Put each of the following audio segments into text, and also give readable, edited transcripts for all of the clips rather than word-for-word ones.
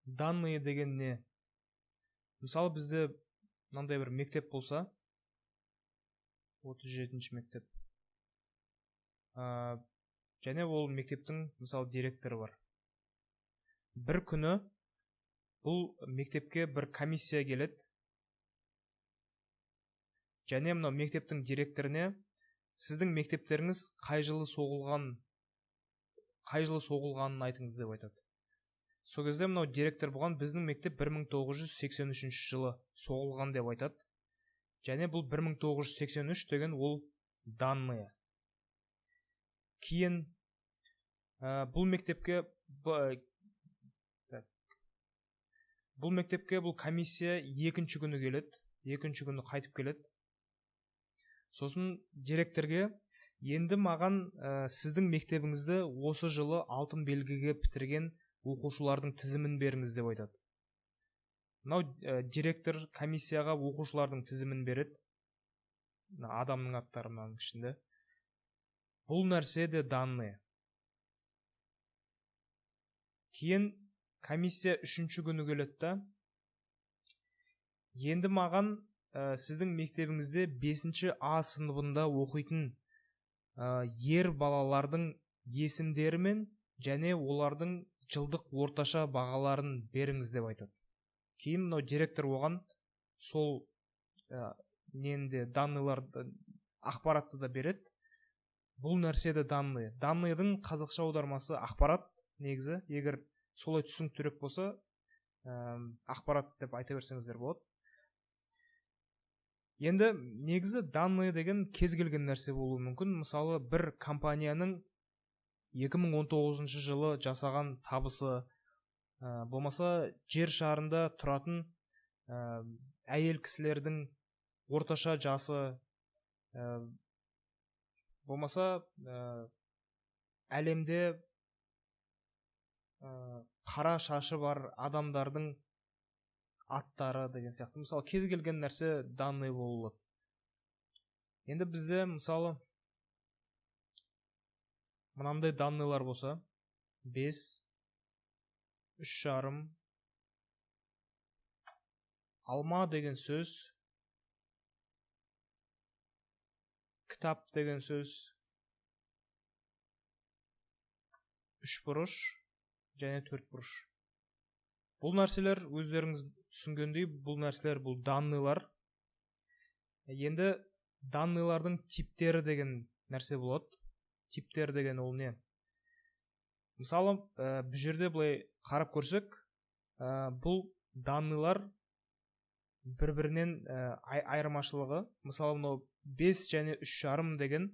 Данные деген не? Мысалы бізде мынандай бір мектеп болса, 37-ші мектеп. Және ол мектептің мысалы директоры бар. Бір күні бұл мектепке бір комиссия келеді. Және мынау мектептің директоріне сіздің мектептеріңіз қай жылы соғылғанын айтыңыз деп айтады. Сол кезде мынау директор болған біздің мектеп 1983 жылы соғылған деп айтады. Және бұл 1983 деген ол данные. Кейін бұл мектепке бұл комиссия екінші күні келеді. Екінші күні қайтып келеді. Сосын директорге енді маған сіздің мектебіңізді осы жылы алтын белгіге бітірген оқушылардың тізімін беріңіз деп айтады. Мынау директор комиссияға оқушылардың тізімін береді. Адамның аттарының ішінде. Бұл нәрсе де данные. Кейін комиссия үшінші күні келеді да. Енді маған сіздің мектебіңізде 5-ші А сыныбында оқитын ер балалардың есімдерімен және олардың жылдық орташа бағаларын беріңіз деп айтады. Кейін мынау директор оған сол данныйларды, ақпаратты да береді. Бұл нәрсе де данные. Данныйдың қазақша аудармасы ақпарат негізі. Егер солай түсініктірек болса, ақпарат деп айта берсеңіздер болады. Енді негізі данные деген кез келген нәрсе болуы мүмкін. Мысалы, бір компанияның 2019 жылы жасаған табысы, болмаса жер шарында тұратын әйел кісілердің орташа жасы, болмаса әлемде қара шашы бар адамдардың аттары деген сияқты. Мысалы, кез келген нәрсе данные болады. Енді бізде мысалы мынандай данныйлар болса, 5, 3,5, алма деген сөз, кітап деген сөз, 3 бұрыш және 4 бұрыш. Бұл нәрселер өздеріңіз түсінгендей, бұл нәрселер бұл данныйлар. Енді данныйлардың типтері деген нәрсе болады. Типтер деген ол не? Мысалы, бұл жерде былай қарап көрсек, бұл данныйлар бір-бірінен айырмашылығы. Мысалы, 5 және 3,5 деген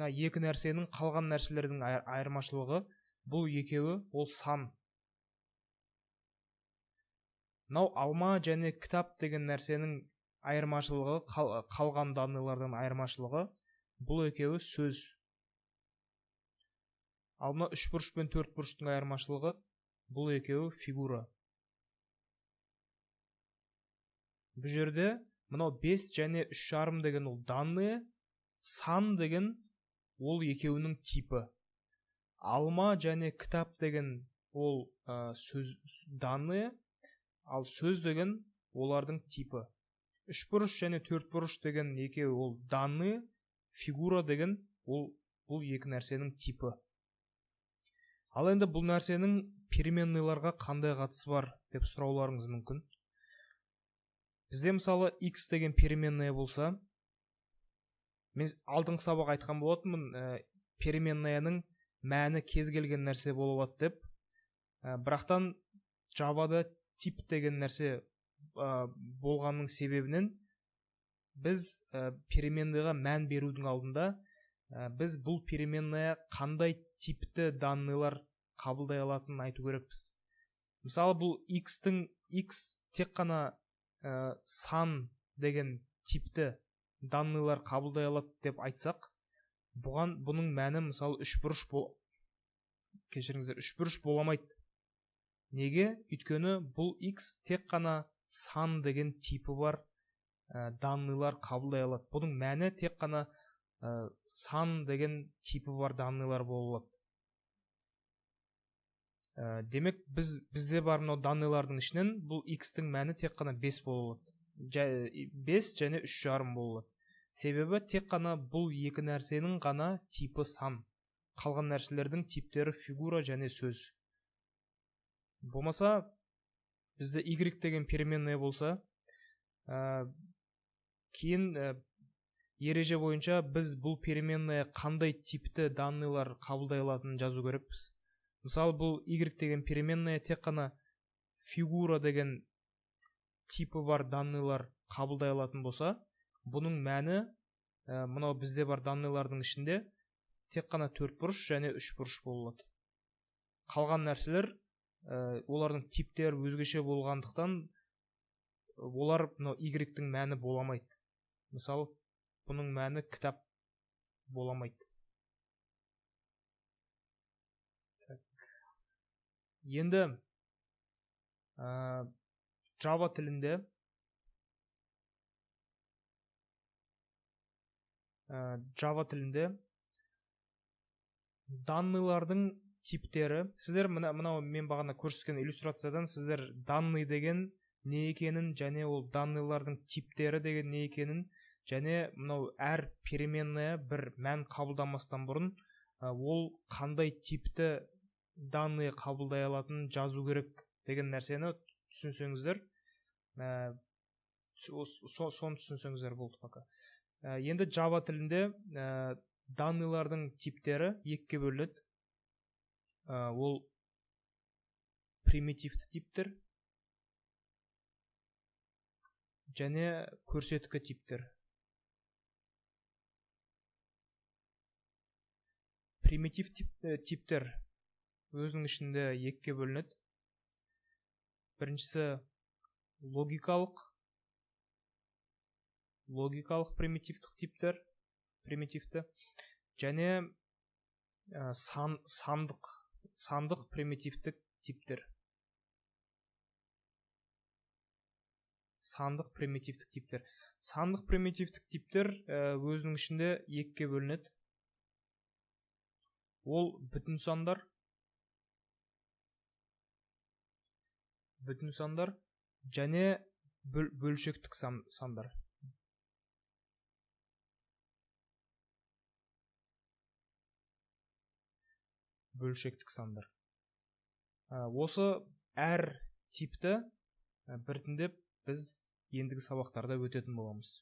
екі нәрсенің қалған нәрселердің айырмашылығы. Бұл екеуі ол сан. Мынау алма және кітап деген нәрсенің айырмашылығы, қалған данныйлардан айырмашылығы, бұл екеуі сөз. Ал мына 3 бұрыш пен 4 бұрыштың айырмашылығы, бұл екеуі фигура. Бұл жерде мынау 5 және 3,5 деген ол данные, сан деген ол екеуінің типі. Алма және кітап деген ол сөз данные, ал сөз деген олардың типі. 3 бұрыш және 4 бұрыш деген екеуі ол данные, фигура деген бұл екі нәрсенің типі. Ал енді бұл нәрсенің переменныйларға қандай қатысы бар деп сұрауларыңыз мүмкін. Бізде мысалы x деген переменная болса, мен алдыңғы сабақ айтқан болатынмын, переменнаяның мәні кез келген нәрсе болады деп. Бірақтан Java'да тип деген нәрсе болғанның себебінен біз переменныйға мән берудің алдында біз бұл переменная қандай типті данныйлар қабылдай алатынын айту керекпіз. Мысалы, бұл x тек қана сан деген типті данныйлар қабылдай алады деп айтсақ, бұның мәні мысалы 3 бұрыш боламайды. Неге? Өйткені бұл x тек қана сан деген типі бар данныйлар қабылдай алады. Бұның мәні тек қана сан деген типі бар данныйлар болады. Демек бізде бар мынау данныйлардың ішінен бұл x-тің мәні тек қана 5 болады. 5 және 3,5 болады. Себебі тек қана бұл екі нәрсенің ғана типі сан. Қалған нәрселердің типтері фигура және сөз. Болмаса бізде y деген переменная болса, кейін ереже бойынша біз бұл переменная қандай типті данныйлар қабылдай алатынын жазу керекпіз. Мысалы, бұл y деген переменная тек қана фигура деген типі бар данныйлар қабылдай алатын болса, бұның мәні мынау бізде бар данныйлардың ішінде тек қана 4 бұрыш және 3 бұрыш болады. Қалған нәрселер олардың типтері өзгеше болғандықтан олар мынау y-тің мәні боламайды. Мысалы, бұның мәні кітап боламайды. Енді Java тілінде данныйлардың типтері, сіздер мынау мен бағана көрсеткен иллюстрациядан сіздер данный деген не екенін және ол данныйлардың типтері деген не екенін және мынау әр переменная бір мән қабылдамастан бұрын ол қандай типті данный қабылдай алатынын жазу керек деген нәрсені түсінсеңіздер, соны түсінсеңіздер болды пока. Енді Java тілінде данныйлардың типтері екіге бөлінеді. Ол примитивті типтер және көрсеткі типтер. Примитив типтер өзінің ішінде екіге бөлінеді. Біріншісі логикалық примитивтік типтер, және сандық примитивтік типтер. Сандық примитивтік типтер өзінің ішінде екіге бөлінеді. Ол бүтін сандар және бөлшектік сандар. Осы әр типті біртіндеп біз ендігі сабақтарда өтетін боламыз.